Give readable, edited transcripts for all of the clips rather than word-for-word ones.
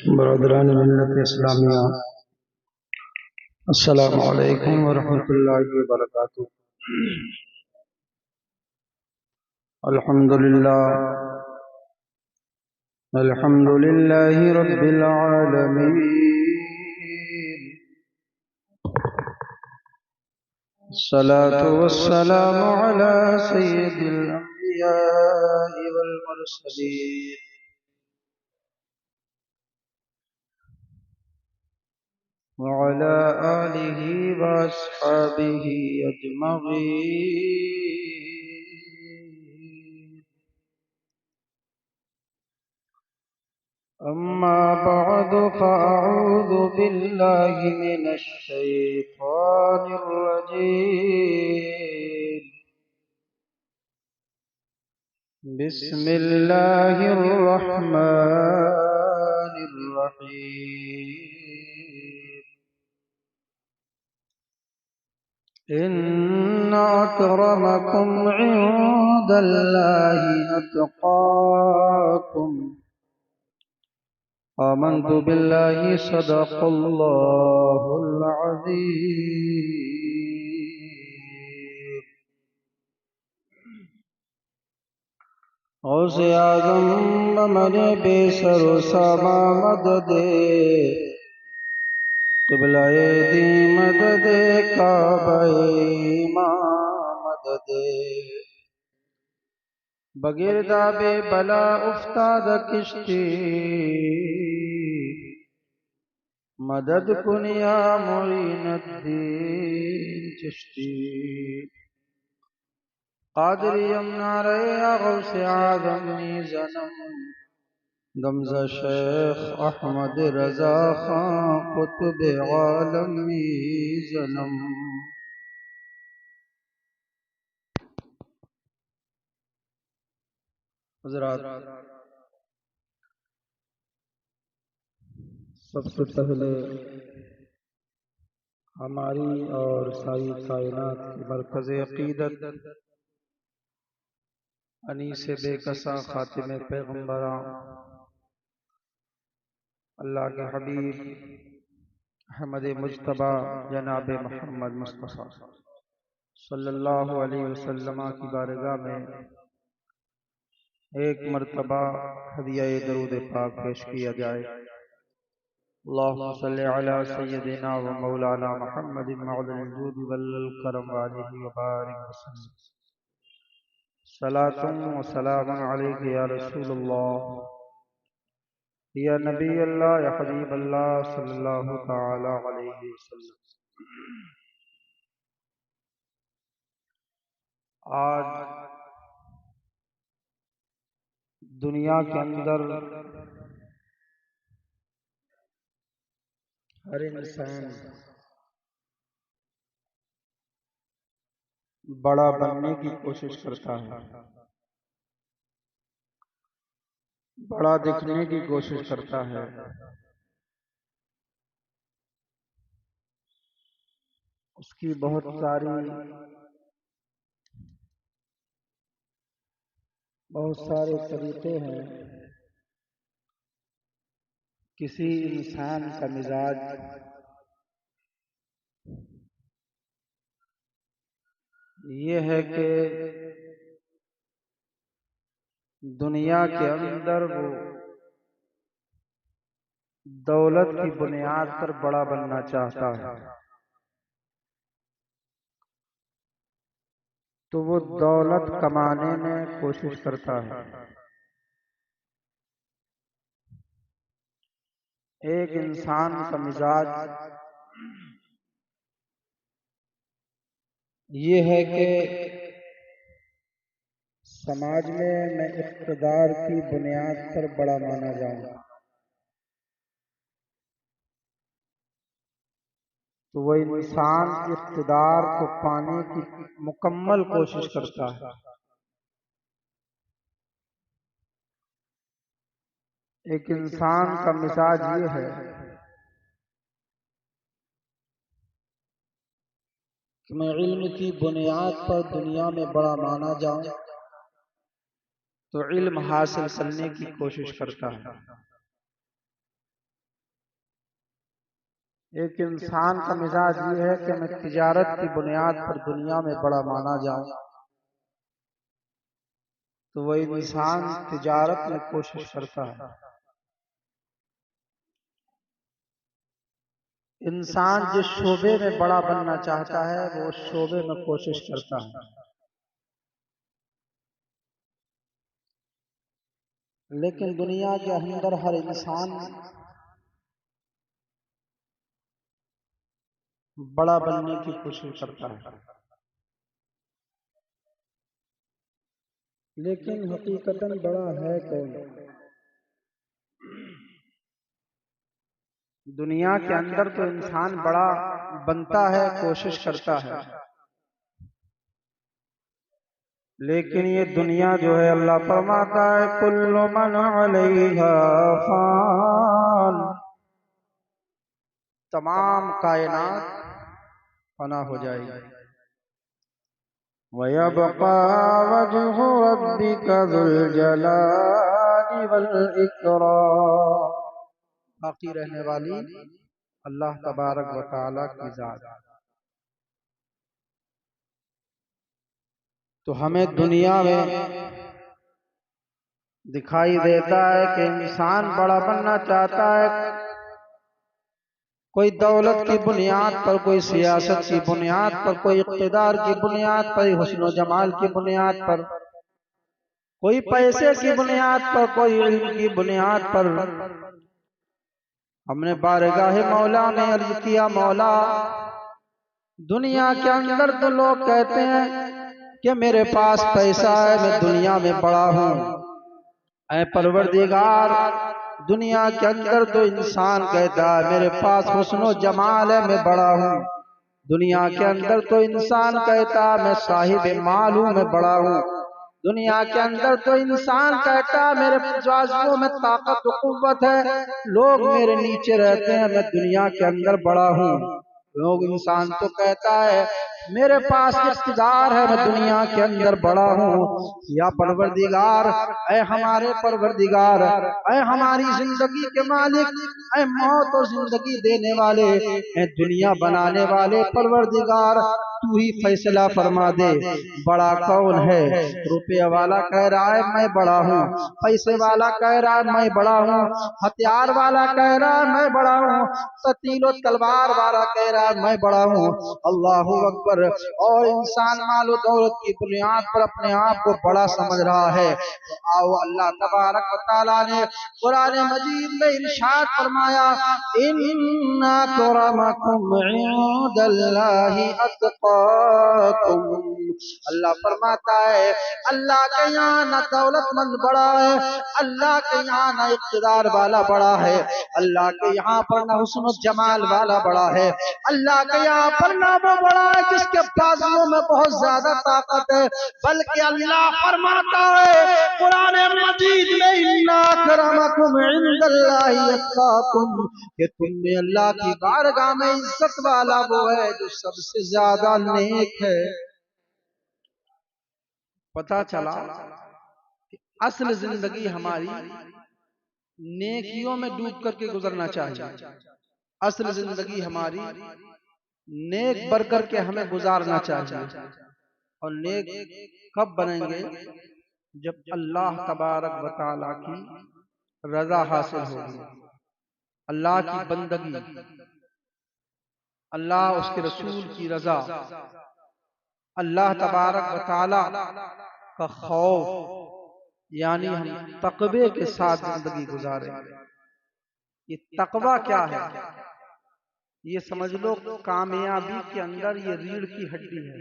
बरदरान मिल्लत इस्लामिया, अस्सलामु अलैकुम वरहमतुल्लाहि वबरकातुहू। अल्हम्दुलिल्लाहि रब्बिल आलमीन, अस्सलातु वस्सलामु अला सय्यिदिल अंबिया'i वल मुरसलीन वअला आलिहि व अस्हाबिहि अजमईन। अम्मा बअद फ़अऊज़ु बिल्लाहि मिनश शैतानिर रजीम। बिस्मिल्लाहिर रहमानिर रहीम। इन्न अक्रमकुम इंदल्लाहि अत्क़ाकुम। आमन्तु बिल्लाहि सदक़ल्लाहुल अज़ीम। गौसे आज़म ममने बेसर समा मददे, क़िबलाए दी मददे, काबाए इमाम मददे। बगिरदा बे बला उफ्ताद किश्ती, मदद कुनिया मुईनुद्दीन चिश्ती। कादरियम नारे गौसे आज़म नीज़नम, गमज़ा शेख अहमद रज़ा खां कुतुब आलम नीज़नम। हज़रात, सबसे पहले हमारी और सारी कायनात की मरकज़ अक़ीदत अनीस बेकसा खातिम पैगम्बरा अल्लाह के हबीब अहमद मुज्तबा जनाब मोहम्मद मुस्तफ़ा सल्लल्लाहु अलैहि वसल्लम की बारगाह में एक मर्तबा हदिया दरूद पाक पेश किया जाए। अल्लाहुम्मा सल्लि अला सय्यदिना व मौलाना मुहम्मदिन मअदनिल जूद वल करम व आलिहि व बारिक वसल्लम। सलातुन व सलामुन अलैका या रसूलल्लाह, या नबी अल्लाह, या हबीब अल्लाह सल्लल्लाहु तआला अलैहि वसल्लम। आज दुनिया के अंदर हर इंसान बड़ा बनने की कोशिश करता है, बड़ा दिखने की कोशिश करता है। उसकी बहुत सारे तरीके हैं। किसी इंसान का मिजाज ये है कि दुनिया के अंदर वो दौलत की बुनियाद पर बड़ा बनना चाहता है, तो वो दौलत कमाने में कोशिश करता है। एक इंसान का मिजाज ये है कि समाज में मैं इक़्तिदार की बुनियाद पर बड़ा माना जाऊं, तो वह इंसान इक़्तिदार को पाने की मुकम्मल कोशिश करता है। एक इंसान का मिजाज ये है कि मैं इल्म की बुनियाद पर दुनिया में बड़ा माना जाऊं, तो इल्म हासिल करने की कोशिश करता है। एक इंसान का मिजाज ये है कि मैं तिजारत की बुनियाद पर दुनिया में बड़ा माना जाऊं, तो वही इंसान तिजारत में कोशिश करता है। इंसान जिस शोबे में बड़ा बनना चाहता है वो उस शोबे में कोशिश करता है, लेकिन दुनिया के अंदर हर इंसान बड़ा बनने की कोशिश करता है, लेकिन हकीकतन बड़ा है कौन? दुनिया के अंदर तो इंसान बड़ा बनता है, कोशिश करता है, लेकिन ये दुनिया जो है, अल्लाह फरमाता है कुल्लु मन अलैहा फान, तमाम कायनात फना हो जाएगी। वयबका वजहु रब्बिका ज़ुल जलाली वल इकराम, बाकी रहने वाली अल्लाह तबारक व तआला की जात। तो हमें दुनिया में दिखाई देता है कि इंसान बड़ा बनना चाहता है, कोई दौलत की बुनियाद पर, कोई सियासत की बुनियाद पर, कोई इक़्तिदार की बुनियाद पर, हुस्न जमाल की बुनियाद पर, कोई पैसे की बुनियाद पर, कोई इल्म की बुनियाद पर। हमने बारगाह मौला में अर्ज किया, मौला दुनिया के अंदर तो लोग कहते हैं कि मेरे पास पैसा है, मैं दुनिया में बड़ा हूँ। ऐ परवरदिगार, दुनिया के अंदर तो इंसान कहता है मेरे पास हुस्न जमाल है, मैं बड़ा हूँ। दुनिया के अंदर तो इंसान कहता है मैं साहिब माल हूँ, मैं बड़ा हूँ। दुनिया के अंदर तो इंसान कहता है मेरे बाजुओं में ताकत व कुव्वत है, लोग मेरे नीचे रहते हैं, मैं दुनिया के अंदर बड़ा हूँ। लोग इंसान तो कहता है मेरे पास इख्तियार है, मैं दुनिया के अंदर बड़ा हूँ। या परवरदिगार, ऐ हमारे परवरदिगार, ऐ हमारी जिंदगी के मालिक, ऐ मौत और जिंदगी देने वाले, ऐ दुनिया बनाने वाले परवरदिगार, तू ही फैसला फरमा दे, बड़ा कौन है? रुपये वाला कह रहा है मैं बड़ा हूँ, पैसे वाला कह रहा है मैं बड़ा हूँ, हथियार वाला कह रहा है मैं बड़ा हूँ, तीनों तलवार वाला कह रहा है मैं बड़ा हूँ। अल्लाहू अकबर। और इंसान मालो दौलत की बुनियाद पर अपने आप को बड़ा समझ रहा है। तो आओ, अल्लाह तबारक व तआला ने कुरान मजीद में इरशाद फरमाया, इन्ना अकरमकुम इंदल्लाहि अत्काकुम। अल्लाह फरमाता है अल्लाह के यहाँ न दौलतमंद बड़ा है, अल्लाह के यहाँ न इक़्तिदार वाला बड़ा है, अल्लाह के यहाँ पर न हुस्न जमाल वाला बड़ा है, अल्लाह के यहाँ पर न वो बड़ा है जिसके बाजुओं में बहुत ज्यादा ताकत है, बल्कि अल्लाह फरमाता है कुरान मजीद में इन्ना अकरमकुम इंदल्लाहि अत्काकुम, कि तुम में अल्लाह की बारगाह में इज्जत वाला वो है जो सबसे ज्यादा नेक है। पता चला कि असल जिंदगी हमारी नेकियों में डूब करके गुजरना चाहिए। असल जिंदगी हमारी नेक बन करके हमें गुजारना चाहिए। और नेक कब बनेंगे? जब अल्लाह तबारक व तआला की रजा हासिल होगी, अल्लाह की बंदगी, अल्लाह उसके रसूल की रजा, अल्लाह तबारक व तआला का खौफ, यानी हम तकवे के साथ जिंदगी गुजारेंगे। ये तकवा क्या है? ये समझ लो कामयाबी के अंदर ये रीढ़ की हड्डी है।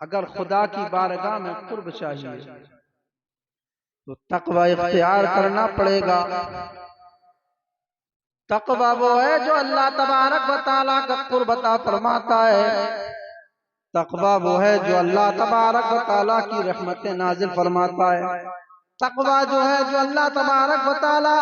अगर खुदा की बारगाह में कुर्ब चाहिए तो तकवा इख्तियार करना पड़ेगा। तकवा वो है जो अल्लाह तबारक व तआला का कुर्ब अता फरमाता है। तकवा वो है जो अल्लाह तबारक व तआला की रहमतें नाजिल फरमाता है। तकवा जो है जो अल्लाह तबारक व तआला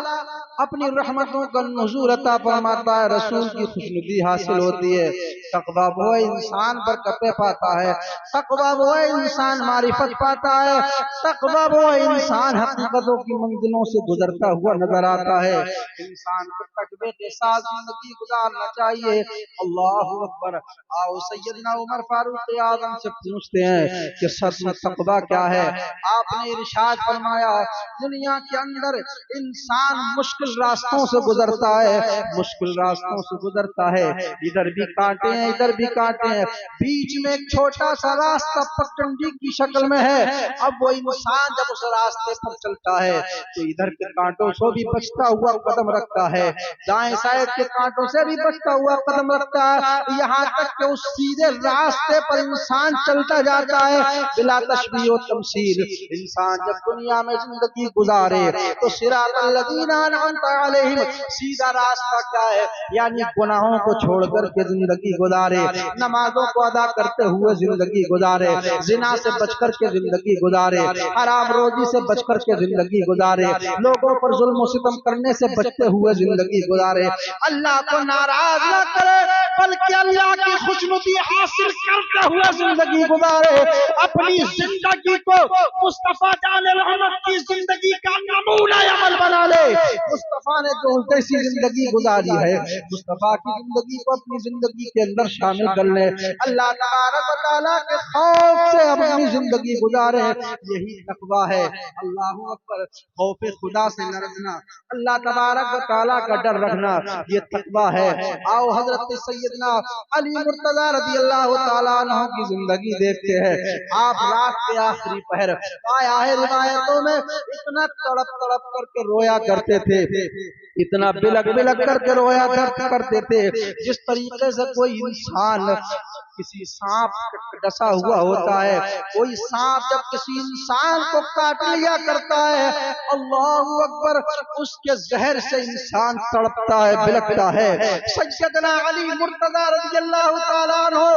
अपनी रहमतों का नुज़ूल अता फरमाता है, रसूल की खुशनुदी हासिल होती है। तकवा वो है इंसान बरकतें पाता है, तकवा वो है इंसान मारिफत पाता है, तकवा वो है इंसान हकीकतों की मंजिलों से गुजरता हुआ नजर आता है। इंसान को तकवे के साथ जिंदगी गुजारना चाहिए। अल्लाह अकबर। आओ सैयदना उमर फारूक आजम से पूछते हैं कि सच में तकवा क्या है। आपने इरशाद फरमाया, दुनिया के अंदर इंसान मुश्किल रास्तों से गुजरता है, मुश्किल रास्तों से गुजरता है, इधर भी कांटे हैं इधर भी कांटे हैं, बीच में एक छोटा सा रास्ता पगडंडी की शक्ल में है। अब वो इंसान जब उस रास्ते पर चलता है तो इधर के कांटों से भी बचता हुआ कदम रखता है, दाएं साइड के कांटों से भी बचता हुआ कदम रखता है, यहाँ तक कि उस सीधे रास्ते पर इंसान चलता जाता है बिला तशबीह व तमसील। इंसान जब दुनिया में जिंदगी गुजारे तो सिरातल लज़ीना अनअमता अलैहिम, सीधा रास्ता क्या है, यानी गुनाहों को छोड़कर के जिंदगी गुजारे, नमाजों को अदा करते हुए जिंदगी गुजारे, जिना से बचकर के जिंदगी गुजारे, हराम रोजी से बचकर के जिंदगी गुजारे, लोगों पर जुल्म सितम करने से बचते हुए जिंदगी गुजारे, अल्लाह को नाराज न करे बल्कि अल्लाह की खुशनुदी हासिल करते हुए जिंदगी गुजारे, अपनी जिंदगी को मुस्तफा जाने रहमत की जिंदगी का नमूना अमल बना ले। मुस्तफा ने जो कैसी जिंदगी गुजारी है, मुस्तफा की जिंदगी को अपनी जिंदगी के अंदर शामिल कर ले, अल्लाह तबारक व तआला के खौफ से अपनी जिंदगी गुजारे, यही तकवा है। अल्लाहू अकबर। खौफ खुदा से न रखना, अल्लाह तबारक व तआला का डर रखना, ये तकवा है। आओ हजरत सैयदना अली मुर्तजा रज़ी अल्लाह तआला अन्हु की जिंदगी देखते हैं। आप रात के आखिरी पहर, आया है रिवायतों में, इतना तड़प तड़प करके रोया करते थे, इतना बिलक बिलक करके रोया करते थे, जिस तरीके से कोई इंसान किसी सांप डसा हुआ होता है, कोई सांप जब किसी इंसान को काट लिया करता है, अल्लाहू अकबर, उसके जहर से इंसान तड़पता है, बिलकता है। सैयदना अली मुर्तजा रज़ी अल्लाह तआला अन्हु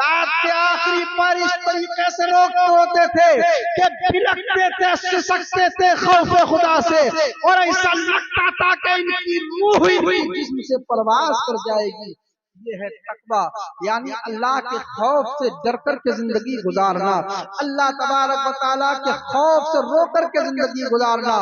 रात के आखिरी पर इस तरीके से रोते थे कि बिलकते थे, सिसकते थे खौफ खुदा से, और ऐसा लगता था कि इनकी रूह ही जिस्म से परवाज कर जाएगी। ये है तकवा, यानी अल्लाह के खौफ से डर कर के जिंदगी गुजारना, अल्लाह तबारक व तआला के खौफ से रो कर के जिंदगी गुजारना।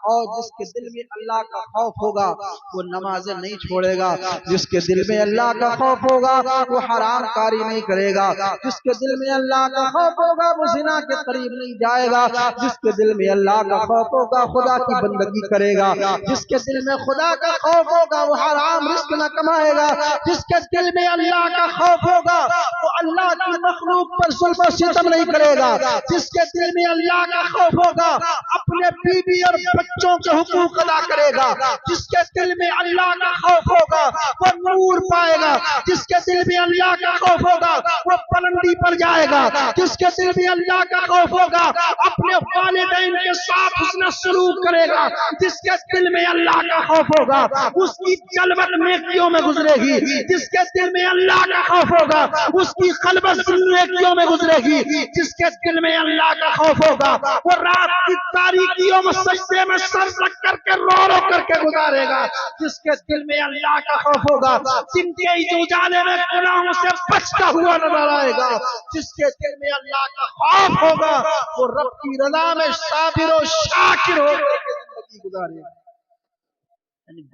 और जिसके दिल में अल्लाह का खौफ होगा वो नमाजें नहीं छोड़ेगा, जिसके दिल में अल्लाह का खौफ होगा वो हराम कारी नहीं करेगा, जिसके दिल में अल्लाह का खौफ होगा वो जिना के करीब नहीं जाएगा, जिसके दिल में अल्लाह का खौफ होगा खुदा की बंदगी करेगा, जिसके दिल में खुदा का खौफ होगा वो हराम रिस्क न कमाएगा, जिसके दिल में अल्लाह का खौफ होगा वो अल्लाह की मखलूक पर जुल्म और सितम नहीं करेगा, जिसके दिल में अल्लाह का खौफ होगा अपने बीवी और बच्चों के हुकूक अदा करेगा, जिसके दिल में अल्लाह का खौफ होगा वो नूर पाएगा, जिसके दिल में अल्लाह का खौफ होगा वो बुलंदी पर जाएगा, जिसके दिल में अल्लाह का खौफ होगा अपने वालिदैन के साथ हुस्न सलूक करेगा, जिसके दिल में अल्लाह का खौफ होगा उसकी जलवत नेकियों में गुजरेगी, जिसके दिल में अल्लाह का खौफ होगा उसकी खलबत नेकियों में गुजरेगी, जिसके दिल में अल्लाह का खौफ होगा वो रात की तारीकियों में सजदे में सर रख करके रो करके गुजारेगा, जिसके दिल में अल्लाह का खौफ होगा जिनके उजाले में गुनाहों से बचता हुआ नजर आएगा, जिसके दिल में अल्लाह का खौफ होगा वो रब की रज़ा में साबिर और शाकिर होकर के जिंदगी गुजारेगा।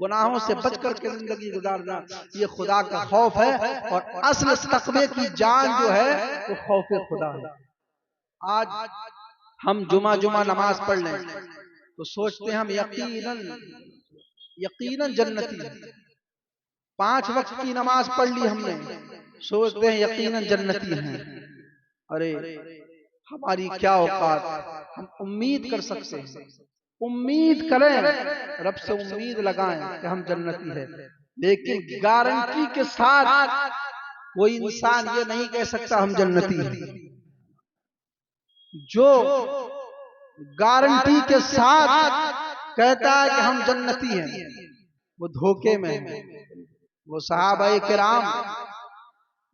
गुनाहों से बच करके जिंदगी गुजारना ये खुदा का खौफ है, और असल तकवे की जान जो है वो खौफ खुदा है। आज हम जुमा नमाज पढ़ लें तो सोचते हैं हम यकीनन जन्नती हैं, 5 वक्त की नमाज पढ़ ली हमने, सोचते हैं यकीनन जन्नती हैं। अरे हमारी क्या औकात, हम उम्मीद कर सकते हैं, उम्मीद करें, रब से उम्मीद लगाएं कि हम जन्नती है, लेकिन गारंटी के साथ कोई इंसान ये नहीं कह सकता हम जन्नती हैं। जो गारंटी के साथ कहता है कि हम जन्नती हैं वो धोखे में है। वो सहाबाए किराम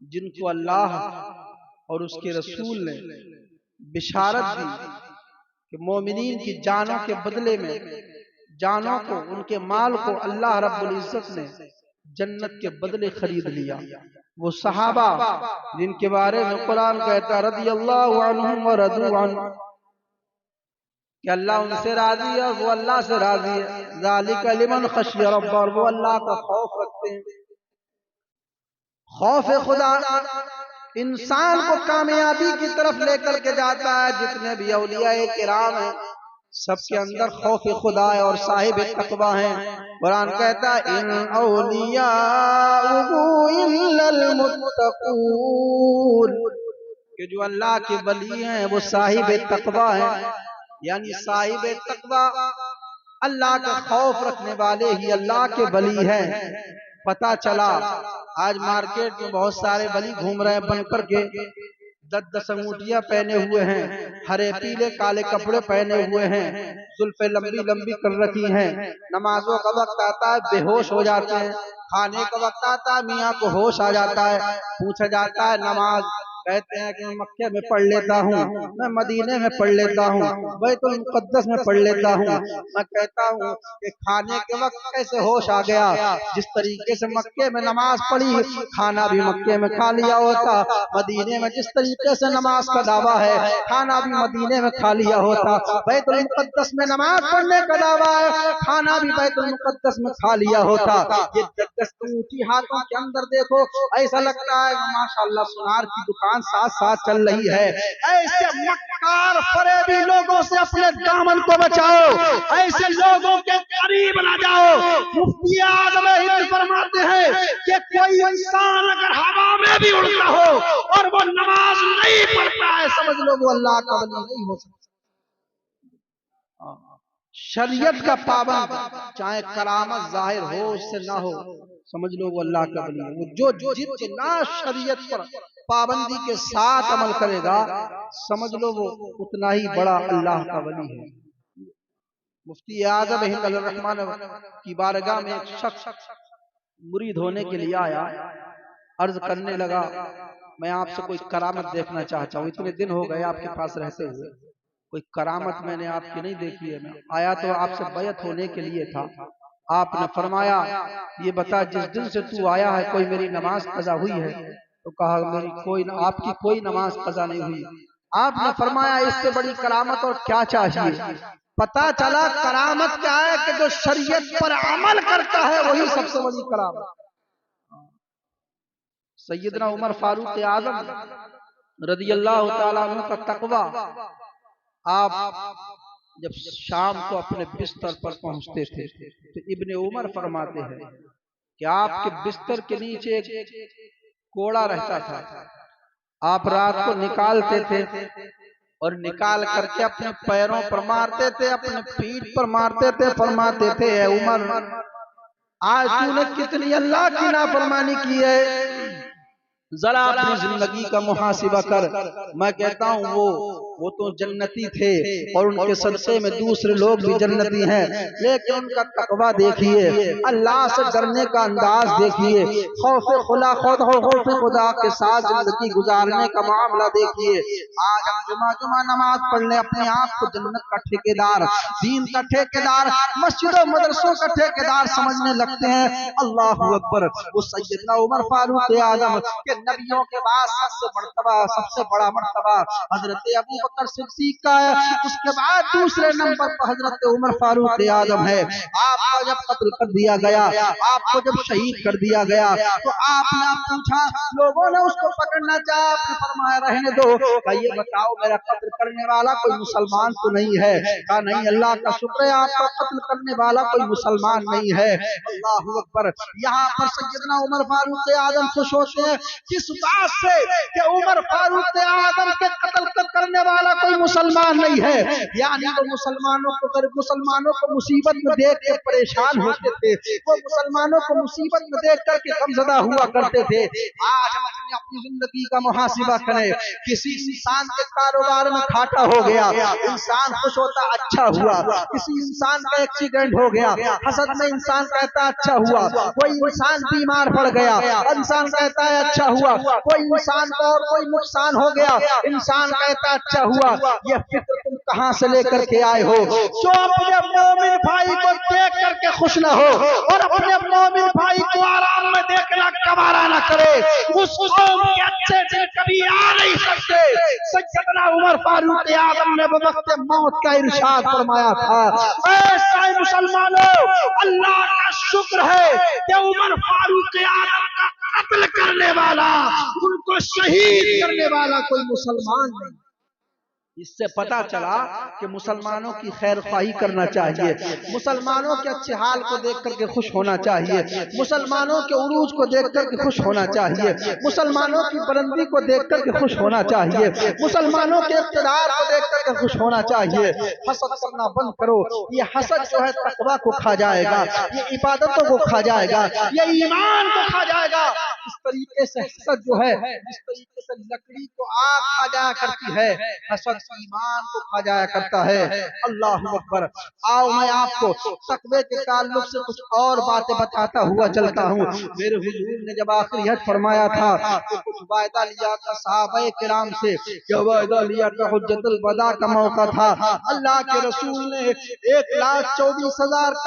जिनको अल्लाह और उसके रसूल ने बिशारत दी कि मोमिनीन की जानों के बदले में, जानों को, उनके माल को अल्लाह रब्बुल इज्जत ने जन्नत के बदले खरीद लिया। वो सहाबा जिनके बारे में कुरान कहता है रदियल्लाहु अन्हुम व रदू अन्हु, कि अल्लाह उनसे राजी है और वो अल्लाह से राजी है। ज़ालिका लिमन खशिया रब्बह, और वो अल्लाह का खौफ रखते हैं। खौफ खुदा इंसान को कामयाबी की तरफ लेकर के जाता है। जितने भी औलिया किराम हैं सबके अंदर खौफ खुदा है और साहिब तकवा है। कुरान कहता है इन औलियाउहु इल्लल मुत्तकून, कि जो अल्लाह के वली हैं वो साहिब तकवा है। यानी साहिब तकवा अल्लाह का खौफ रखने वाले ही अल्लाह के वली हैं। पता चला आज मार्केट में बहुत सारे वली घूम रहे हैं बन करके, 10-10 अंगूठियां पहने हुए हैं, हरे पीले काले कपड़े पहने हुए हैं, जुल्फे लंबी लंबी कर रखी हैं। नमाजों का वक्त आता है बेहोश हो जाते हैं, खाने का वक्त आता है मियाँ को होश आ जाता है। पूछा जाता है नमाज, कहते हैं कि मैं मक्के में पढ़ लेता हूँ, मैं मदीने में पढ़ लेता हूँ, बैतुल मुक़द्दस में पढ़ लेता हूँ। मैं कहता हूँ कि खाने के वक्त कैसे होश आ गया? जिस तरीके से मक्के में नमाज पढ़ी, खाना भी मक्के में खा लिया होता। मदीने में जिस तरीके से नमाज का दावा है, खाना भी मदीने में खा लिया होता। बैतुल मुक़द्दस में नमाज पढ़ने का दावा है, खाना भी बैतुल मुक़द्दस में खा लिया होता। ये 10 अंगूठी हाथों के अंदर देखो, ऐसा लगता है माशाअल्लाह सुनार की दुकान साथ साथ चल रही है। ऐसे मक्कार फरेबी लोगों से अपने दामन को बचाओ, ऐसे लोगों के करीब ना जाओ। मुफ्ती आज़म हिंद फरमाते हैं कि कोई इंसान अगर हवा में भी उड़ता हो और वो नमाज नहीं पढ़ता है, समझ लो वो अल्लाह का वली नहीं हो सकता। शरीयत का पाबंद, चाहे करामत जाहिर हो उससे ना हो, समझ लो वो अल्लाह का वली है। वो जो जितना शरीयत पर पाबंदी के साथ अमल करेगा, समझ लो वो उतना ही बड़ा अल्लाह का वली है। मुफ्ती आज़म हिंद रहमान की बारगाह में एक शख्स मुरीद होने के लिए आया, अर्ज करने लगा मैं आपसे कोई करामत देखना चाहता हूँ। इतने दिन हो गए आपके पास रहते हुए, कोई करामत मैंने आपकी नहीं देखी है। मैं आया तो आपसे बैत होने के लिए था। आपने फरमाया ये बता जिस दिन से तू आया है कोई मेरी नमाज कज़ा हुई है? तो कहा मेरी आपकी कोई नमाज कज़ा नहीं हुई। आपने फरमाया इससे बड़ी करामत और क्या चाहिए? पता चला करामत क्या है कि जो शरीयत पर अमल करता है वही सबसे बड़ी करामत। सैयदना उमर फारूक आज़म रज़ियल्लाहु ताला अन्हु का तकवा, आप जब शाम को अपने बिस्तर पर पहुंचते थे तो इब्ने उमर फरमाते हैं कि आपके बिस्तर के नीचे एक कोड़ा रहता था, आप रात को निकालते थे और निकाल करके अपने पैरों पर मारते थे, अपने पीठ पर मारते थे। फरमाते थे ए उमर, आज तूने कितनी अल्लाह की नाफरमानी की है, जरा अपनी जिंदगी का मुहासिबा कर। मैं कहता हूँ वो तो जन्नती थे और उनके सदक़े में दूसरे लोग भी जन्नती हैं, लेकिन उनका तकवा देखिए, अल्लाह से डरने का अंदाज देखिए, खौफ खुदा के साथ जिंदगी गुजारने का मामला देखिए। आज हम जुमा नमाज पढ़ने अपने आप को जन्नत का ठेकेदार, दीन का ठेकेदार, मस्जिदों मदरसों का ठेकेदार समझने लगते हैं। अल्लाहु अकबर। वो सैयदना उमर फारूक आज़म के नबियों के बाद सबसे बड़ा मर्तबा हजरत अबू बकर सिद्दीक का है, उसके बाद दूसरे नंबर पर हजरत उमर फारूक आज़म है। आपको जब कत्ल कर दिया गया, आपको जब शहीद कर दिया गया, तो आपने पूछा, लोगों ने उसको पकड़ना चाहा, आपने फरमाया रहने दो। क्या ये बताओ मेरा कत्ल करने वाला कोई मुसलमान तो नहीं है? कहा नहीं, अल्लाह का शुक्र है आपका कत्ल करने वाला कोई मुसलमान नहीं है। अल्लाहु अकबर। यहाँ पर सैयदना उमर फारूक आज़म खुश होते हैं किस बात से कि उमर फारूक आज़म के कत्ल करने वाला कोई मुसलमान नहीं है। यानी वो मुसलमानों को मुसीबत में देख के परेशान होते थे, वो मुसलमानों को मुसीबत में देख करके गमज़दा हुआ करते थे। आज हम अपनी जिंदगी का मुहासिबा करें, किसी इंसान के कारोबार में घाटा हो गया, इंसान खुश होता अच्छा हुआ। किसी इंसान का एक्सीडेंट हो गया, हसद में इंसान कहता अच्छा हुआ। कोई इंसान बीमार पड़ गया, इंसान कहता है अच्छा हुआ। हुआ, कोई इंसान को और कोई नुकसान हो गया, इंसान कहता अच्छा हुआ। ये फिक्र तुम कहां से लेकर के आए हो? जो अपने मोमिन भाई को देख करके खुश न हो और अपने मोमिन भाई को आराम में देखना गवारा न करे, उस कौम के अच्छे दिन कभी आ नहीं सकते। सैयदना उमर फारूक आजम ने वक्त मौत का इरशाद फरमाया था, ऐसा मुसलमानों, अल्लाह का शुक्र है कि उमर फारूक आजम का कत्ल करने वाला, उनको शहीद करने वाला कोई मुसलमान नहीं। इससे पता चला कि मुसलमानों की खैर ख्वाही करना चाहिए, मुसलमानों के अच्छे हाल को देख करके खुश होना चाहिए, मुसलमानों के उरूज को देख करके खुश होना चाहिए, मुसलमानों की बुलंदी को देख करके खुश होना चाहिए, मुसलमानों के इक़्तिदार को देख करके खुश होना चाहिए। हसद करना बंद करो, ये हसद जो है तकवा को खा जाएगा, ये इबादतों को खा जाएगा, ये ईमान को खा जाएगा। इस तरीके से हसद जो है, जिस तरीके से लकड़ी को आग खा जाया करती है, हसद ईमान को खा जाया करता है। अल्लाह अकबर। आओ मैं आपको तकवे के ताल्लुक से कुछ और बातें बताता हुआ चलता हूँ। मेरे हुजूर ने जब आखिरी हज फरमाया था तो कुछ वायदा लिया था सहाबाए किराम से, क्या वायदा लिया था? हुज्जतुल वदा का मौका था। अल्लाह के रसूल ने 1,24,000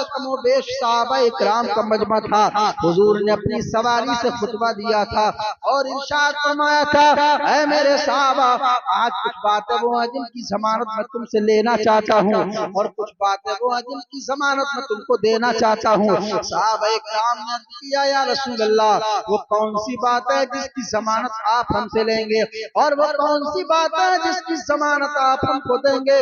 कमोबेश सहाबाए किराम का मजमा था। हुजूर ने अपनी सवारी से खुतबा दिया था और इरशाद फरमाया था, ऐ मेरे सहाबा, आज कुछ बातें वो हैं जिनकी जमानत मैं तुमसे लेना चाहता हूँ और कुछ बातें वो हैं जिनकी जमानत मैं तुमको देना चाहता हूँ। सहाबाए किराम ने अर्ज़ किया, या रसूल अल्लाह, वो कौन सी बात है जिसकी जमानत आप हमसे लेंगे और वो कौन सी बात है जिसकी जमानत आप हमको देंगे?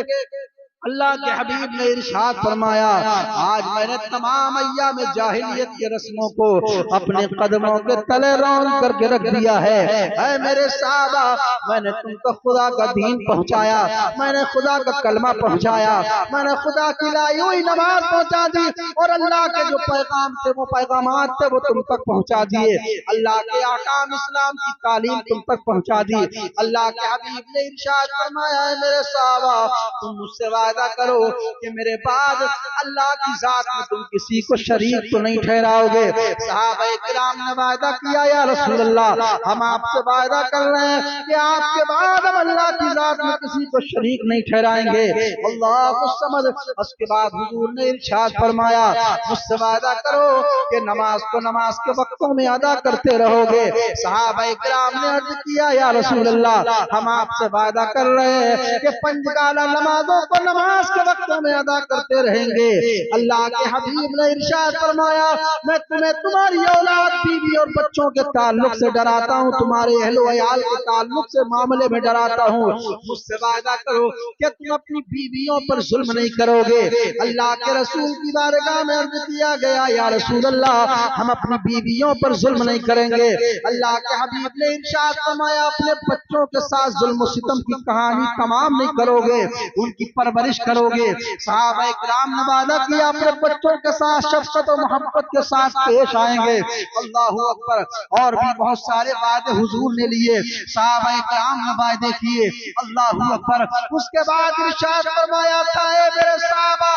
अल्लाह के हबीब ने इरशाद फरमाया, आज मैंने तमाम अय्याम में जाहिलियत के रस्मों को अपने कदमों के तले रौंद करके रख दिया है। ऐ मेरे साहबा, मैंने तुमको खुदा का दीन पहुंचाया, मैंने खुदा का कलमा पहुंचाया, मैंने खुदा की लाई हुई नमाज पहुंचा दी और अल्लाह के जो पैगाम थे, वो पैगामात थे, वो तुम तक पहुंचा दिए। अल्लाह के आकाम इस्लाम की तालीम तुम तक पहुंचा दी। अल्लाह के हबीब ने इरशाद फरमाया, है मेरे साहबा, तुम मुझसे वादा करो कि मेरे बाद अल्लाह की जात में तुम किसी को शरीक तो नहीं ठहराओगे। सहाबाए किराम ने वादा किया, या रसूल अल्लाह, हम आपसे वादा कर रहे हैं कि आपके बाद हम अल्लाह की जात में किसी को शरीक नहीं ठहराएंगे। अल्लाह को समझ। उसके बाद हुजूर ने इरशाद फरमाया, मुझसे वादा करो कि नमाज को नमाज के वक्तों में अदा करते रहोगे। सहाबाए किराम ने अर्ज किया, या रसूल अल्लाह, हम आपसे वादा कर रहे हैं कि पंजगाला नमाजों को नमाज के वक्तों में अदा करते रहेंगे। अल्लाह के हबीब ने इरशाद फरमाया, मैं तुम्हें तुम्हारी औलाद, बीवी और बच्चों के ताल्लुक से डराता हूँ, तुम्हारे अहलो अयाल के ताल्लुक से मामले में डराता हूँ। मुझसे वादा करो कि तुम अपनी बीवियों पर जुल्म नहीं करोगे। अल्लाह के रसूल की बारगाह में अर्ज किया गया, या रसूल अल्लाह, हम अपनी बीवियों पर जुल्म नहीं करेंगे। अल्लाह के हबीब ने इरशाद फरमाया, अपने बच्चों के साथ जुल्म सितम की कहानी तमाम नहीं करोगे, उनकी परवरिश करोगे। सहाबाए किराम ने वादा किया, अपने बच्चों के साथ शफ़क़त और मोहब्बत के साथ पेश आएंगे। अल्लाहु अकबर। और भी बहुत सारे वादे हुजूर ने लिए, सहाबाए किराम ने वादे किए। अल्लाहु अकबर। उसके बाद इरशाद फरमाया था, ऐ मेरे सहाबा,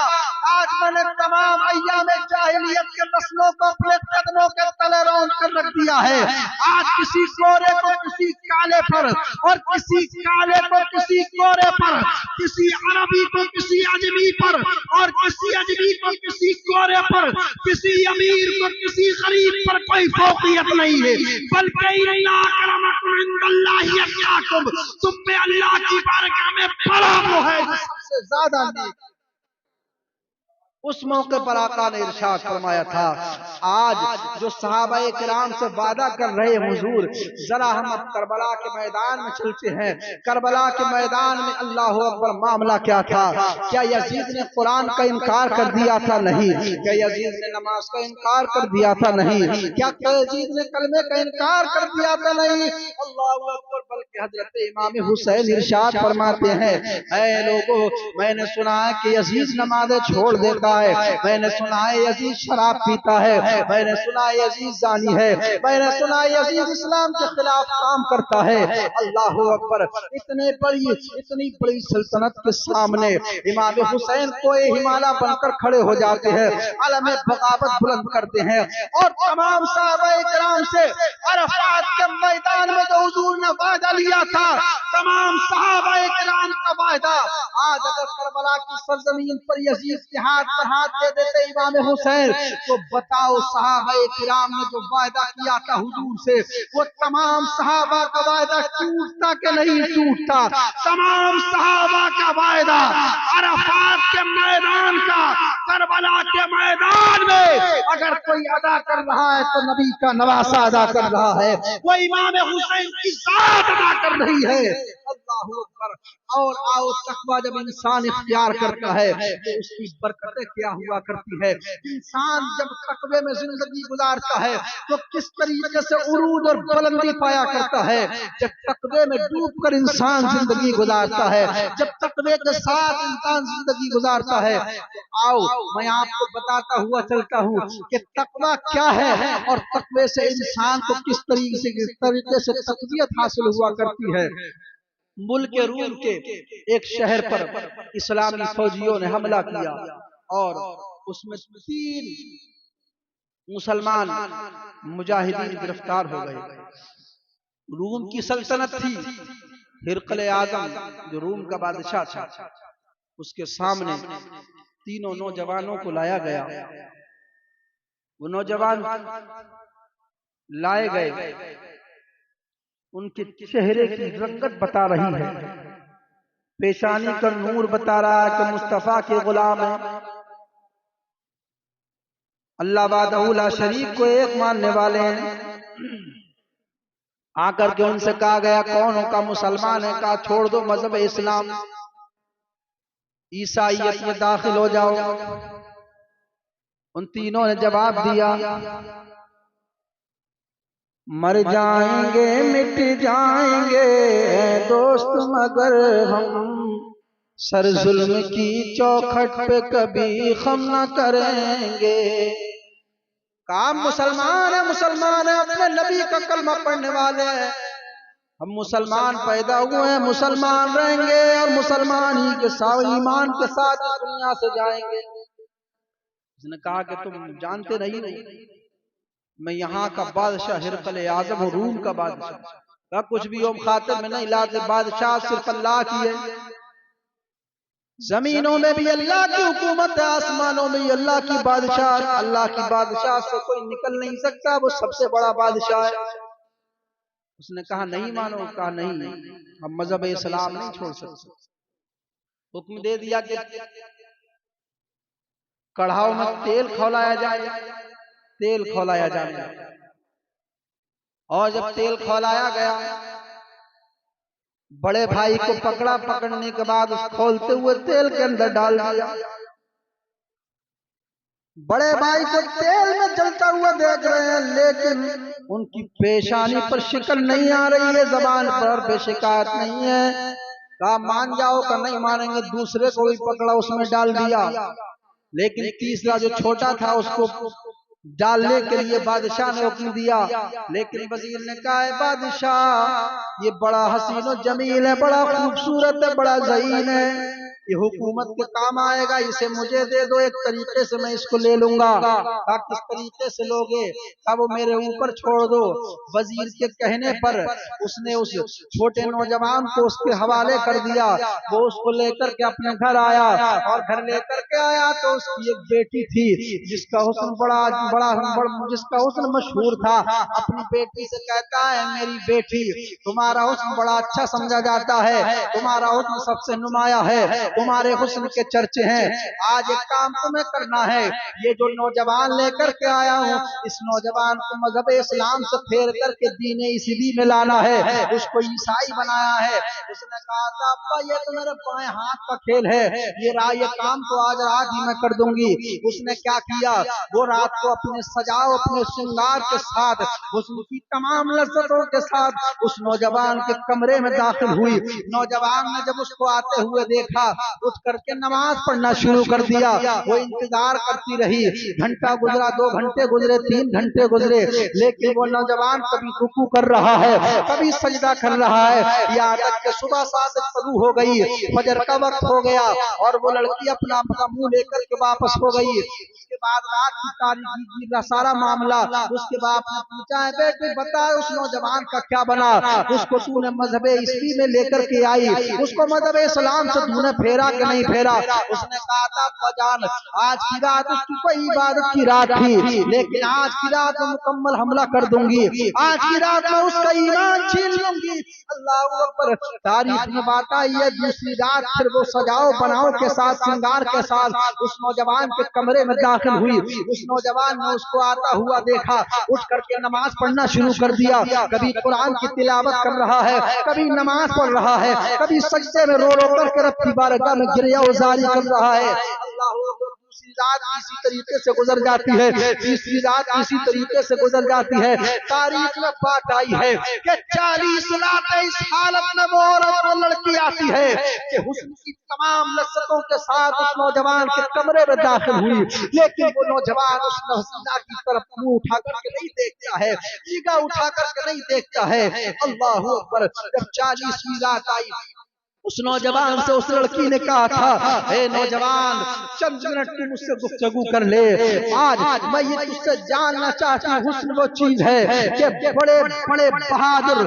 आज मैंने तमाम अय्याम जाहिलियत के नस्लों को अपने कदमों के तले रौंद कर रख दिया है। आज किसी गोरे को किसी काले पर और किसी काले को किसी गोरे पर, किसी अरबी को किसी अजमी पर और किसी अजमी को किसी गोरे पर, किसी अमीर को किसी गरीब पर कोई फौकियत नहीं है, बल्कि तुम पे अल्लाह की बारगाह में बड़ा वो है सबसे ज्यादा नहीं। उस मौके पर आका ने इरशाद फरमाया था, आज जो सहाबाए किराम से वादा कर रहे हुजूर, जरा हम अब करबला के मैदान में चलते हैं। करबला के मैदान में अल्लाह अकबर मामला क्या था? क्या यजीद ने कुरान का इनकार कर दिया था? नहीं। क्या यजीद ने नमाज का इनकार कर दिया था? नहीं। क्या यजीद ने कलमे का इनकार कर दिया था? नहीं। अल्लाह अकबर। बल्कि हजरत इमाम हुसैन इरशाद फरमाते हैं, ऐ लोगों, मैंने सुना है कि यजीद नमाज़ें छोड़ देता है, मैंने सुना है यजीद शराब पीता है, मैंने सुना यजीद जानी है, मैंने सुना यजीद इस्लाम के खिलाफ काम करता है। अल्लाह अकबर। इतनी बड़ी सल्तनत के सामने इमाम हुसैन को हिमालय बनकर खड़े हो जाते हैं, आलम बगावत बुलंद करते हैं और तमाम सहाबाए किराम से अरफात के मैदान में जो हुजूर ने वादा लिया था, तमाम सहाबाए किराम का वादा आज अगर करबला की सरजमीन पर यजीद के हाथ पर हाथ दे देते इमाम हुसैन, तो बताओ सहाबाए किराम ने जो वादा किया था हुजूर से, वो तमाम सहाबा का वादा टूटता कि नहीं टूटता? तमाम सहाबा का वादा अरफात के मैदान का, करबला के मैदान में अगर कोई अदा कर रहा है तो नबी का नवासा अदा कर रहा है, वो इमाम हुसैन की जात अदा कर रही है। अल्लाहू अकबर। और आओ तकवा जब इंसान इख्तियार करता है तो उसकी बरकतें क्या हुआ करती है। इंसान जब तकवे में जिंदगी गुजारता है तो किस तरीके से उरूज और बुलंदी पाया करता है। जब तकवे में डूबकर इंसान जिंदगी गुजारता है, जब तकवे के साथ इंसान जिंदगी गुजारता है, तो आओ मैं आपको बताता हुआ चलता हूँ कि तकवा क्या है और तकवे से इंसान को किस तरीके से तकवियत हासिल हुआ करती है। मुल्क रूम के एक शहर पर इस्लामी फौजियों ने हमला किया और उसमें 3 मुसलमान मुजाहिदीन गिरफ्तार हो गए। रूम की सल्तनत थी, हिरकल आजम जो रूम का बादशाह था, उसके सामने तीनों नौजवानों को लाया गया। वो नौजवान लाए गए, उनके चेहरे की रंगत बता रही है, पेशानी का नूर बता रहा है कि मुस्तफा के गुलाम है, अल्लाह वाहदहू ला शरीक को एक मानने वाले हैं। आकर के उनसे कहा गया कौन का मुसलमान है? कहा छोड़ दो मजहब इस्लाम, ईसाईयत में दाखिल हो जाओ। उन तीनों ने जवाब दिया मर जाएंगे मिट जाएंगे दोस्त मगर हम सर जुल्म की चौखट पे कभी खम न करेंगे। काम मुसलमान है, अपने नबी का कलमा पढ़ने वाले हैं, हम मुसलमान पैदा हुए हैं, मुसलमान रहेंगे और मुसलमान ही के साथ ईमान के साथ दुनिया से जाएंगे। उसने कहा कि तुम जानते नहीं मैं यहाँ का बादशाह हिरकल आजम हूँ, रूम का बादशाह। का कुछ भी ओम खातिर में नहीं लाते, बादशाह सिर्फ अल्लाह की है। जमीनों में भी अल्लाह की हुकूमत है, आसमानों में भी अल्लाह की बादशाह। अल्लाह की बादशाह से कोई निकल नहीं सकता, वो सबसे बड़ा बादशाह है। उसने कहा नहीं मानो? कहा नहीं, हम मजहब इस्लाम नहीं छोड़ सकते। हुक्म दे दिया कि कढ़ाओ में तेल खौलाया जाए, तेल खौलाया जाने लगा। और जब तेल खौलाया गया, बड़े भाई को पकड़ा, पकड़ने के बाद उस खोलते हुए तेल के अंदर डाल दिया। बड़े भाई को तेल में जलता हुआ देख रहे हैं, लेकिन उनकी पेशानी पर शिकन नहीं आ रही है, जबान पर बेशिकायत नहीं है। कहा मान जाओ, का नहीं मानेंगे। दूसरे को भी पकड़ा, उसमें डाल दिया, लेकिन तीसरा जो छोटा था उसको डालने के लिए बादशाह ने हुक्म दिया। लेकिन वजीर ने कहा है बादशाह ये बड़ा हसीन और जमील है, बड़ा खूबसूरत है, बड़ा ज़हीन है, ये हुकूमत के काम आएगा, इसे मुझे दे दो, एक तरीके से मैं इसको ले लूंगा। कहा किस तरीके से लोगे? कहा वो मेरे ऊपर छोड़ दो। वजीर के कहने पर उसने उस छोटे नौजवान को उसके हवाले कर दिया। वो उसको लेकर के अपने घर आया, और घर लेकर के आया तो उसकी एक बेटी थी जिसका हुस्न जिसका हुस्न मशहूर था। अपनी बेटी से कहता है मेरी बेटी तुम्हारा हुस्न बड़ा अच्छा समझा जाता है, तुम्हारा हुस्न सबसे नुमाया है, तुम्हारे हुस्न के चर्चे हैं। आज एक काम तुम्हें करना है, ये जो नौजवान लेकर के आया हूँ, इस नौजवान को मजहब इस्लाम से फेर करके दीन इस्लाम में लाना है, उसको ईसाई बनाया है। उसने कहा था अब्बा ये तो मेरे बाएं हाथ का खेल है, ये काम तो आज रात ही मैं कर दूंगी। उसने क्या किया, वो रात को अपने सजाओ, अपने श्रृंगार के साथ, उसकी तमाम लज्जतों के साथ उस नौजवान के कमरे में दाखिल हुई। नौजवान ने जब उसको आते हुए देखा उठ करके नमाज पढ़ना शुरू कर दिया। वो इंतजार करती रही, घंटा गुजरा, 2 घंटे गुजरे, 3 घंटे गुजरे, लेकिन वो नौजवान कभी रुकू कर रहा है, कभी सजदा कर रहा है। यहाँ तक के सुबह सादिक शुरू हो गई, फजर का वक्त हो गया और वो लड़की अपना मुंह लेकर के वापस हो गई। उसके बाद रात की तारीखी का सारा मामला उसके बाप ने पूछा है, बेटे बता उस नौजवान का क्या बना, उसको तूने मजहब ईस्वी में लेकर के आई, उसको मजहब इस्लाम से तूने फेरा कि नहीं फेरा? उसने कहा था बजान आज की रात उसकी कोई इबादत की रात थी, लेकिन आज की रात में मुकम्मल हमला कर दूंगी, आज की रात में उसका ईमान छीन लूंगी। अल्लाह अकबर। तारीख में बात आई है, दूसरी रात फिर वो सजाओ बनाओ के साथ, श्रृंगार के साथ उस नौजवान के कमरे में दाखिल हुई। उस नौजवान ने उसको आता हुआ देखा, उठ करके नमाज पढ़ना शुरू कर दिया। कभी कुरान की तिलावत कर रहा है, कभी नमाज पढ़ रहा है, कभी सजदे में रो रो करके रब की बारगाह में गिरिया उजारी कर रहा है। अल्लाह। दूसरी रात इसी तरीके से गुजर जाती है, तीसरी रात इसी तरीके से गुजर जाती है। तारीख में बात आई है कि 40 रात इस हालत में वो औरत और लड़की आती है कि हुस्न की तमाम लज्जतों के साथ उस नौजवान के कमरे में दाखिल हुई, लेकिन वो नौजवान उस हसीना की तरफ मुंह उठा करके नहीं देखता है, निगाह उठा करके नहीं देखता है। अल्लाह अकबर। जब 40वीं रात आई, उस नौजवान से उस लड़की ने कहा था, हे नौजवान चंद मिनट तू मुझसे गुफ्तगू कर ले, आज मैं ये तुझसे जानना चाहती हूँ। हुस्न वो चीज है कि बड़े बड़े बहादुर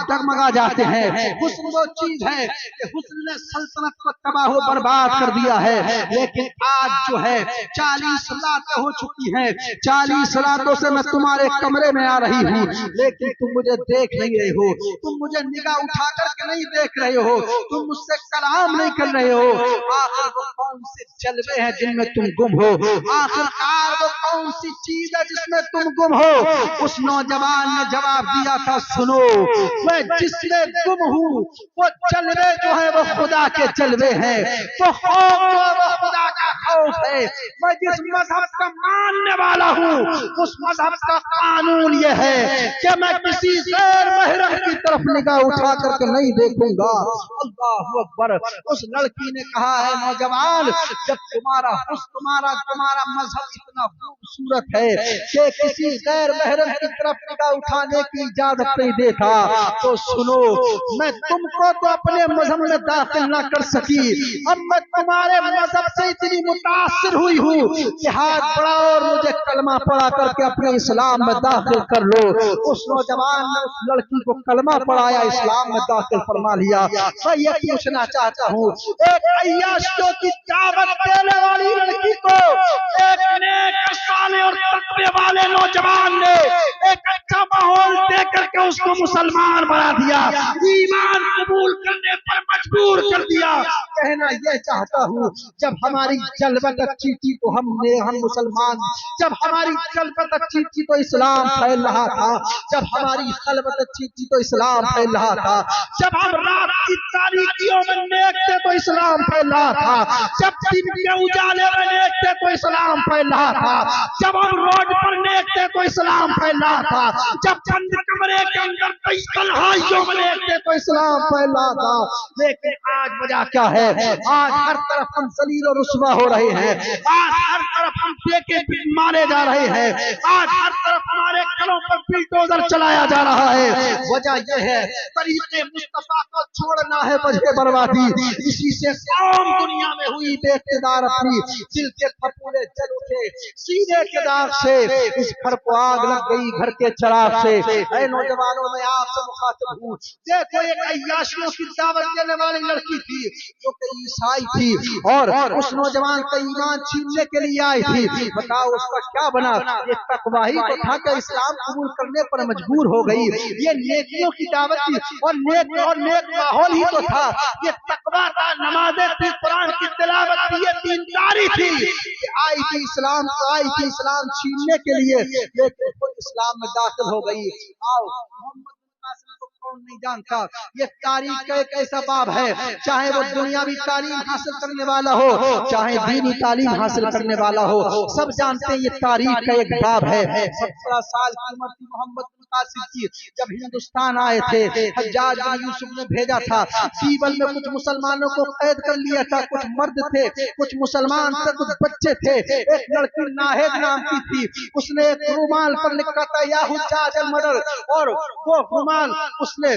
डगमगा जाते हैं। हुस्न वो चीज है कि हुस्न ने सल्तनत को तबाह बर्बाद कर दिया है, लेकिन आज जो है 40 रातें हो चुकी हैं, 40 रातों से मैं तुम्हारे कमरे में आ रही हूँ, लेकिन तुम मुझे देख नहीं रहे हो, तुम मुझे निगाह उठा करके नहीं देख रहे हो, तुम मुझसे कलाम नहीं कर रहे हो। आखिर वो कौन से जलवे हैं जिनमें तुम गुम हो? आखिरकार वो कौन सी चीज है जिसमें तुम गुम हो? उस नौजवान ने जवाब दिया था, सुनो मैं जिसमें गुम हूँ वो जलवे जो है वो खुदा के जलवे हैं, तो खौफ जो है वो खुदा का खौफ है। मैं जिस मजहब का मानने वाला हूँ उस मजहब का कानून ये है कि मैं किसी गैर महरम की तरफ निगाह उठा करके नहीं देखूंगा। अल्लाहु अकबर। उस लड़की ने कहा है, नौजवान जब तुम्हारा तुम्हारा मजहब इतना खूबसूरत है कि किसी गैर महरम की तरफ निगाह उठाने की इजाजत नहीं देता, तो सुनो मैं तुमको तो अपने मजहब में दाखिल ना कर सकी, अब मैं तुम्हारे मजहब से इतनी मुतासिर हुई हूँ कि हाथ बढ़ाओ और मुझे कलमा पढ़ा करके अपने इस्लाम में दाखिल कर लो। उस नौजवान ने उस लड़की को कलमा पढ़ाया, इस्लाम में दाखिल फरमा लिया। मैं ये पूछना चाहता हूँ, एक अय्याशियों की दावत देने वाली लड़की को एक नेक साले और तकवे वाले नौजवान ने एक अच्छा माहौल दे करके उसको मुसलमान बना दिया, ईमान कबूल करने पर मजबूर कर दिया। कहना यह चाहता हूँ, जब हमारी जलवत अच्छी थी तो हम मुसलमान, जब हमारी जलवत अच्छी थी तो इस्लाम फैल रहा था, जब हमारी खलवत अच्छी थी तो इस्लाम फैल रहा था, जब हम रात की तारीकियों में नेक थे तो इस्लाम फैल रहा था, जब दिन के उजाले में नेक थे तो इस्लाम फैल रहा था, जब हम रोड पर नेक थे तो इस्लाम फैल रहा था, जब बंद कमरे के अंदर तन्हाइयों में नेक थे तो इस्लाम फैल रहा था। लेकिन आज वजह क्या है? आज हर तरफ हम जलील और रुस्वा हो रहे हैं, आज हर तरफ हम देखे मारे जा रहे हैं, आज हर तरफ हमारे घरों पर बिल्डोजर चलाया जा रहा है। वजह यह है तरीके मुस्तफा को छोड़ना है वजह बर्बादी। इसी से कौम दुनिया में हुई बेइख्तियार, अपनी दिल के फपूले जल उठे, सीने के दाग से इस घर को आग लग गई, घर के चिराग से। ऐ नौजवानों में आपसे मुखातिब हूँ, देखो एक अय्याशियों की दावत देने वाली लड़की थी जो कि ईसाई थी और उस नौजवान का ईमान छीनने के लिए आई थी। बताओ उसका क्या बना? ये तकवा ही तो था कि इस्लाम कबूल करने पर मजबूर हो गई। ये नेकियों की दावत थी और नेक माहौल ही तो था, ये तकवा था, नमाज़ें थी, कुरान की तिलावत थी, ये दीनदारी थी। आई थी इस्लाम को, आई थी इस्लाम छीनने के लिए, लेकिन खुद इस्लाम में दाखिल हो गई। आओ मोहम्मद को कौन नहीं जानता? ये तारीख का एक ऐसा बाब है, चाहे वो दुनियावी तालीम हासिल करने वाला हो, चाहे दीनी तालीम हासिल करने वाला हो, सब जानते हैं ये तारीख का एक बाब है। 17 साल की उम्र थी मोहम्मद कासिम की जब हिंदुस्तान आए थे, हज्जाज बिन यूसुफ ने भेजा था, बीबल में कुछ मुसलमानों को कैद कर लिया था, कुछ मर्द थे, कुछ मुसलमान थे, कुछ बच्चे थे। एक लड़की नाहेद नाम की थी, उसने एक रुमाल पर लिखा था या हुज्जाज अल मदर, और वो रुमाल उसने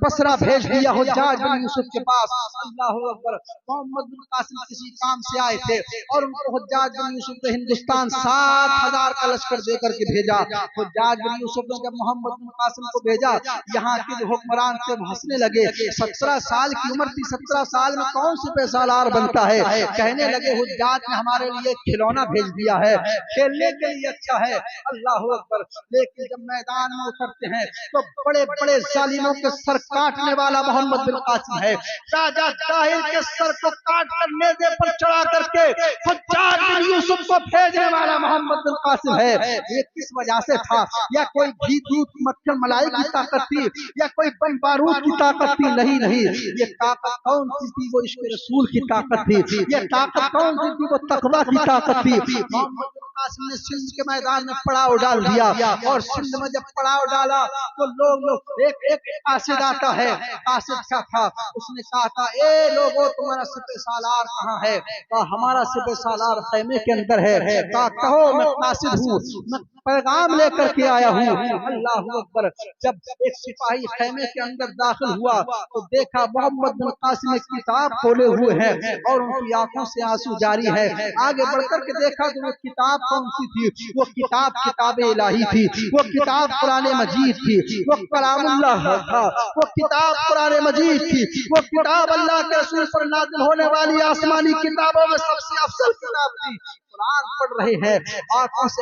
बसरा भेज दिया हुज्जाज बिन यूसुफ के पास। अल्लाहू अकबर। मोहम्मद बिन कासिम किसी काम से आए थे और उनको हुज्जाज बिन यूसुफ ने हिंदुस्तान 60,000 का लश्कर देकर के भेजा। हुज्जाज बिन यूसुफ ने जब मोहम्मद बिन कासिम को भेजा, यहाँ के जो हुक्मरान थे हंसने लगे। 17 साल की उम्र थी, 17 साल में कौन सिपह सालार बनता है। कहने लगे हुज्जाज ने हमारे लिए खिलौना भेज दिया है, खेलने के लिए अच्छा है। अल्लाह अकबर। लेकिन जब मैदान में उतरते हैं तो बड़े बड़े जालिमों के सर काटने वाला मोहम्मद बिन कासिम है। राजा ताहिर के सर को काट कर नेज़े पर चढ़ा करके हुज्जाज बिन यूसुफ को भेजने वाला मोहम्मद बिन कासिम है। ये किस वजह से था? या कोई घी दूध मक्खन मलाई की ताकत थी, या कोई बम बारूद की ताकत थी? नहीं नहीं, ये ताकत कौन सी थी? वो इश्क़ रसूल की ताकत थी। ये ताकत कौन सी थी? वो तकवा की ताकत थी। मोहम्मद बिन कासिम ने सिंध के मैदान में पड़ाव डाल दिया, और सिंध में जब पड़ाव डाला तो लोग एक कासिद आता है। कासिद क्या था? उसने कहा था, ए लोगों तुम्हारा सिपह सालार कहाँ है? कहा हमारा सिपह सालार खैमे के अंदर है। कहा कहो मैं कासिद हूँ, मैं पैगाम लेकर के आया हूँ। अल्लाह अकबर। जब एक सिपाही खैमे के अंदर दाखिल हुआ तो देखा मोहम्मद बिन कासिम एक किताब खोले हुए हैं और उनकी आंखों से आंसू जारी है। आगे बढ़कर के देखा तो वो किताब कौन सी थी? वो किताब किताब इलाही थी, वो किताब कुरान मजीद थी, वो कलामुल्लाह था, वो किताब कुरान मजीद थी, वो किताब अल्लाह के रसूल पर नाज़िल होने वाली आसमानी किताबों में सबसे अफजल किताब थी। कुरान पढ़ रहे हैं, आंखों से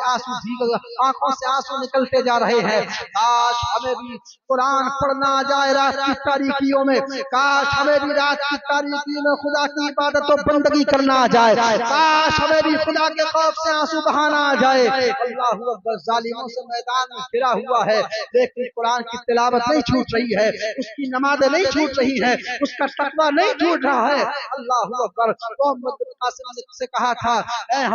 आंसू निकलते जा रहे हैं। काश हमें भी कुरान पढ़ना आ जाए रात की तारीकियों में। काश हमें भी रात की तारीकी में खुदा की इबादत और बंदगी करना आ जाए। काश हमें भी खुदा के खौफ से आंसू बहाना आ जाए। अल्लाहू अकबर। जालिमों से मैदान में घिरा हुआ है, लेकिन कुरान की तिलावत नहीं छूट रही है, उसकी नमाज़ें नहीं छूट रही है, उसका तकवा नहीं छूट रहा है। अल्लाहू अकबर। मोहम्मद बिन कासिम ने से कहा था,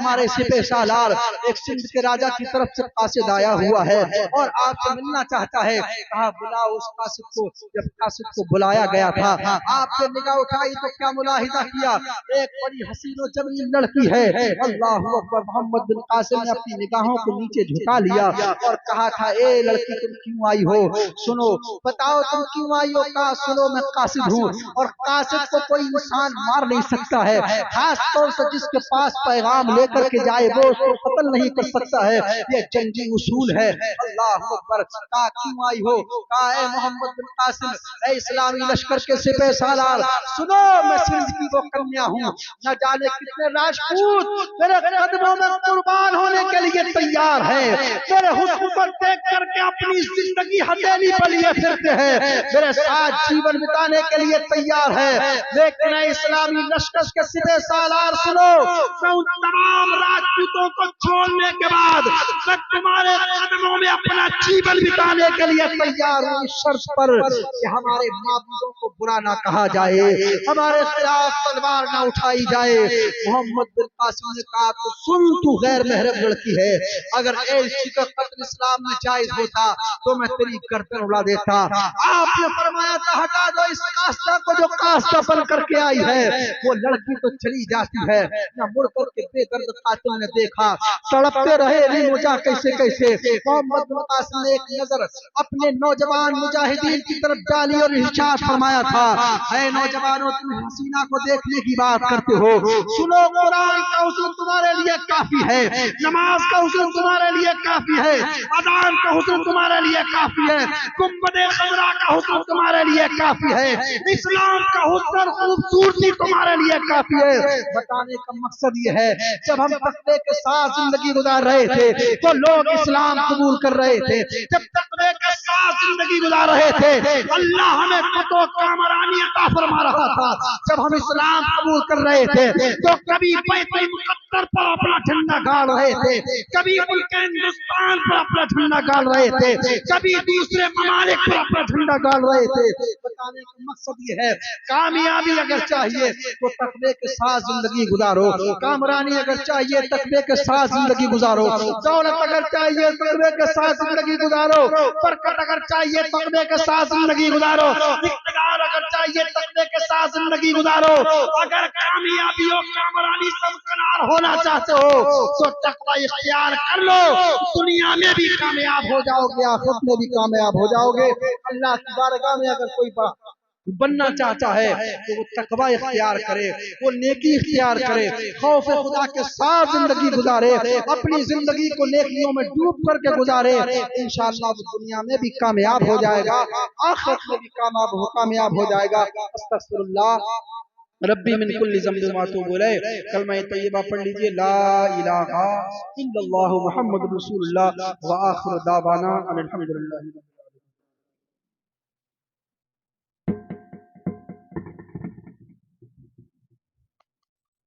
हमारे सिपह सालार, एक सिंध के राजा की तरफ से कासिद आया हुआ है और आपसे मिलना चाहता है। कहा बुलाओ उस कासिद को। जब कासिद को बुलाया गया था, आपने निगाह उठाई तो क्या मुलाहिजा किया? एक बड़ी हसीन और जमील लड़की है। अल्लाहू अकबर। मोहम्मद बिन कासिम ने अपनी निगाहों को नीचे झुका लिया और कहा था, ए लड़की तुम क्यों आई हो? सुनो, बताओ तुम क्यों आई हो? कहा सुनो मैं कासिद हूँ, और कासिद को कोई इंसान मार नहीं सकता है, खास तौर से जिसके पास पैगाम लेकर के जाए वो उसको कत्ल नहीं कर सकता है। ये जंगी उसूल है। अल्लाह अकबर। कहा क्यों आई हो? कहा ए मोहम्मद बिन कासिम, ए इस्लामी लश्कर के सिपह सालार, सुनो मैं सिंध की वो कन्या हूँ, न जाने कितने राजपूत मेरे कदमों में कुर्बान होने के लिए तैयार है, मेरे हुस्न को देख करके अपनी जिंदगी हथेली पर लिए फिरते हैं, मेरे साथ जीवन बिताने के लिए तैयार है। लेकिन इस्लामी लश्कर के सिपह सालार सुनो, मैं उन तमाम राजपूतों को छोड़ने के बाद मैं तुम्हारे कदमों में अपना जीवन बिताने के लिए तैयार हूँ, इस शर्त पर कि हमारे माबूदों को बुरा ना कहा जाए, हमारे खिलाफ तलवार ना उठाई जाए। मोहम्मद बिन कासिम ने कहा, तो सुन तू गैर महरम लड़की है, अगर ऐसी का कत्ल इस्लाम में जायज होता तो मैं तेरी गर्दन उड़ा देता। आपने फरमाया था हटा दो इस कास्ता को जो कास्ता बन करके आई है। वो लड़की तो चली जाती है, न मुड़ करके बेदर्द कातिल ने देखा, तड़पते रहे रिमोजा कैसे कैसे। मोहम्मद बिन कासिम ने एक नजर अपने नौजवान मुजाहिदीन की तरफ डाली और इरशाद फरमाया था, ऐ नौजवानों तुम हसीना को देखने की बात करते हो, सुनो कुरान का हुस्न तुम्हारे लिए काफी है, नमाज का हुस्न तुम्हारे लिए काफी है, अज़ान का हुस्न तुम्हारे लिए काफी है, गुंबदे खज़रा का हुस्न तुम्हारे लिए काफी है, इस्लाम का हुस्न खूबसूरती तुम्हारे लिए काफी है। बताने का मकसद ये है, जब हम तक़वे के साथ जिंदगी गुजार रहे थे तो लोग इस्लाम कबूल कर रहे थे, जब तक़वे के साथ जिंदगी गुजार रहे थे अल्लाह हमें फतो कामरानी अता फरमा रहा था। जब हम इस्लाम कबूल कर रहे थे तो कभी बैतुल मुक़द्दस पर अपना झंडा गाड़ रहे थे, कभी मुल्क हिंदुस्तान पर अपना झंडा गाड़ रहे थे, कभी दूसरे ममालिक पर अपना झंडा गाड़ रहे थे। बताने का मकसद ये है, कामयाबी अगर चाहिए तो तकवे के साथ जिंदगी गुजारो, कामरानी अगर चाहिए तकवे के साथ जिंदगी गुजारो, दौलत अगर चाहिए तकवे के साथ जिंदगी गुजारो, बरकत अगर चाहिए तकवे के साथ जिंदगी गुजारो, इख्तियार अगर चाहिए तकवे के साथ जिंदगी गुजारो। अगर कामयाबी और कामरानी सब करार होना चाहते हो तो तकवा इख्तियार कर लो, दुनिया में भी कामयाब हो जाओगे, आखिरत में भी कामयाब हो जाओगे। अल्लाह की बारगाह में अगर कोई बनना चाहता है तो वो तकवा इख्तियार करे, वो नेकी इख्तियार करे, खौफ खुदा के साथ जिंदगी गुजारे, अपनी जिंदगी को नेकियों में डूब करके गुजारे। इंशाअल्लाह वो दुनिया में भी कामयाब हो जाएगा, आखिरत में भी कामयाब हो जाएगा। अस्तगफिरुल्लाह रब्बी मिन कुल्ली ज़ंबिन व अतूबु इलैह। कलमा तय्यबा पढ़ लीजिए, ला इलाहा इल्लल्लाहु मुहम्मदुर रसूलुल्लाह व आखिरु दावाना अनिल हम्दुलिल्लाह।